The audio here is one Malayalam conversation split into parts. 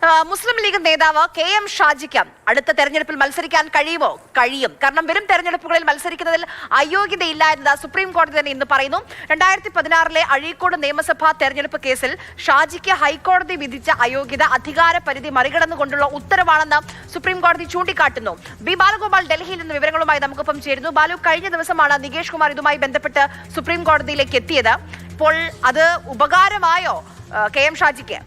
മുസ്ലിം ലീഗ് നേതാവ് KM ഷാജിക്ക് അടുത്ത തെരഞ്ഞെടുപ്പിൽ മത്സരിക്കാൻ കഴിയുമോ? കഴിയും. കാരണം വരും തെരഞ്ഞെടുപ്പുകളിൽ മത്സരിക്കുന്നതിൽ അയോഗ്യതയില്ല എന്നത് സുപ്രീം കോടതി തന്നെ ഇന്ന് പറയുന്നു. 2016 അഴീക്കോട് നിയമസഭാ തെരഞ്ഞെടുപ്പ് കേസിൽ ഷാജിക്ക് ഹൈക്കോടതി വിധിച്ച അയോഗ്യത അധികാര പരിധി മറികടന്നുകൊണ്ടുള്ള ഉത്തരവാണെന്ന് സുപ്രീം കോടതി ചൂണ്ടിക്കാട്ടുന്നു. ബി ബാലഗോപാൽ ഡൽഹിയിൽ നിന്ന് വിവരങ്ങളുമായി നമുക്കൊപ്പം ചേരുന്നു. ബാലു, കഴിഞ്ഞ ദിവസമാണ് നികേഷ് കുമാർ ഇതുമായി ബന്ധപ്പെട്ട് സുപ്രീം കോടതിയിലേക്ക് എത്തിയത്. ഇപ്പോൾ അത് ഉപകാരമായോ KM ഷാജിക്ക്?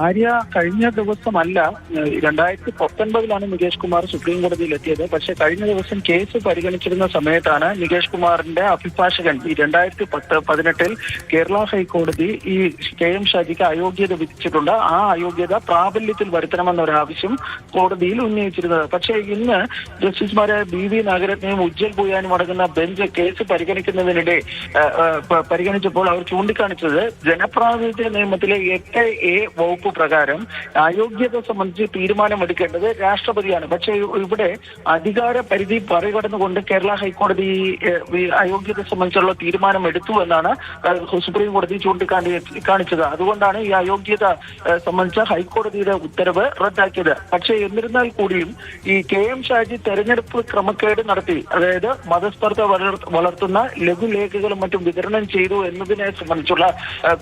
ആര്യ, കഴിഞ്ഞ ദിവസമല്ല 2019 നികേഷ് കുമാർ സുപ്രീം കോടതിയിൽ എത്തിയത്. പക്ഷേ കഴിഞ്ഞ ദിവസം കേസ് പരിഗണിച്ചിരുന്ന സമയത്താണ് നികേഷ് കുമാറിന്റെ അഭിഭാഷകൻ ഈ 2018 കേരള ഹൈക്കോടതി ഈ KM ഷാജിക്ക് അയോഗ്യത വിധിച്ചിട്ടുണ്ട്. ആ അയോഗ്യത പ്രാബല്യത്തിൽ വരുത്തണമെന്നൊരാവശ്യം കോടതിയിൽ ഉന്നയിച്ചിരുന്നത്. പക്ഷേ ഇന്ന് ജസ്റ്റിസുമാരായ BV നാഗരത്നയും ഉജ്ജൽ ഭൂയാനും അടങ്ങുന്ന ബെഞ്ച് കേസ് പരിഗണിച്ചപ്പോൾ അവർ ചൂണ്ടിക്കാണിച്ചത് ജനപ്രാതിനിധ്യ നിയമത്തിലെ 8A വകുപ്പ് പ്രകാരം അയോഗ്യത സംബന്ധിച്ച് തീരുമാനമെടുക്കേണ്ടത് രാഷ്ട്രപതിയാണ്. പക്ഷേ ഇവിടെ അധികാര പരിധി മറികടന്നുകൊണ്ട് കേരള ഹൈക്കോടതി അയോഗ്യത സംബന്ധിച്ചുള്ള തീരുമാനം എടുത്തു എന്നാണ് സുപ്രീം കോടതി ചൂണ്ടിക്കാണിച്ചത്. അതുകൊണ്ടാണ് ഈ അയോഗ്യത സംബന്ധിച്ച ഹൈക്കോടതിയുടെ ഉത്തരവ് റദ്ദാക്കിയത്. പക്ഷേ എന്നിരുന്നാൽ കൂടിയും ഈ KM ഷാജി തെരഞ്ഞെടുപ്പ് ക്രമക്കേട് നടത്തി, അതായത് മതസ്പർദ്ധ വളർത്തുന്ന ലഘുലേഖകളും മറ്റും വിതരണം ചെയ്തു എന്നതിനെ സംബന്ധിച്ചുള്ള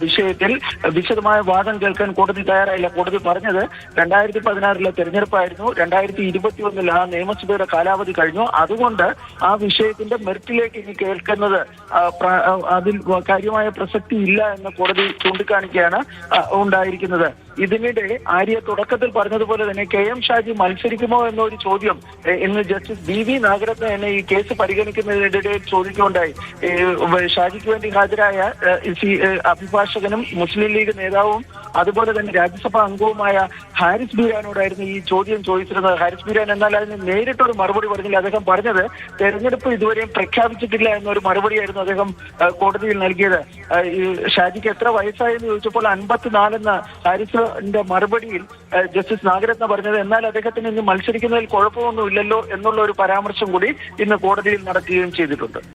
വിഷയത്തിൽ വിശദമായ വാദം കേൾക്കാൻ കോടതി തയ്യാറായില്ല. കോടതി പറഞ്ഞത് 2016 തെരഞ്ഞെടുപ്പായിരുന്നു, 2021 ആ നിയമസഭയുടെ കാലാവധി കഴിഞ്ഞു. അതുകൊണ്ട് ആ വിഷയത്തിന്റെ മെറിറ്റിലേക്ക് ഇനി കേൾക്കുന്നത് അതിൽ കാര്യമായ പ്രസക്തി ഇല്ല എന്ന് കോടതി ചൂണ്ടിക്കാണിക്കുകയാണ് ഉണ്ടായിരിക്കുന്നത്. ഇതിനിടെ ആര്യ തുടക്കത്തിൽ പറഞ്ഞതുപോലെ തന്നെ KM ഷാജി മത്സരിക്കുമോ എന്നൊരു ചോദ്യം ഇന്ന് ജസ്റ്റിസ് BV നാഗരത്ന എന്നെ ഈ കേസ് പരിഗണിക്കുന്നതിനിടെ ചോദിക്കുകയുണ്ടായി. ഷാജിക്ക് വേണ്ടി ഹാജരായ അഭിഭാഷകനും മുസ്ലിം ലീഗ് നേതാവും അതുപോലെ തന്നെ രാജ്യസഭാ അംഗവുമായ ഹാരിസ് ബീരാനോടായിരുന്നു ഈ ചോദ്യം ചോദിച്ചിരുന്നത്. ഹാരിസ് ബീരാൻ എന്നാൽ അതിന് നേരിട്ടൊരു മറുപടി പറഞ്ഞില്ല. അദ്ദേഹം പറഞ്ഞത് തെരഞ്ഞെടുപ്പ് ഇതുവരെയും പ്രഖ്യാപിച്ചിട്ടില്ല എന്നൊരു മറുപടിയായിരുന്നു അദ്ദേഹം കോടതിയിൽ നൽകിയത്. ഷാജിക്ക് എത്ര വയസ്സായെന്ന് ചോദിച്ചപ്പോൾ 54 എന്ന ഹാരിസിന്റെ മറുപടിയിൽ ജസ്റ്റിസ് നാഗരത്ന പറഞ്ഞത്. എന്നാൽ അദ്ദേഹത്തിന് ഇന്ന് മത്സരിക്കുന്നതിൽ കുഴപ്പമൊന്നുമില്ലല്ലോ എന്നുള്ള ഒരു പരാമർശം കൂടി ഇന്ന് കോടതിയിൽ നടക്കുകയും ചെയ്തിട്ടുണ്ട്.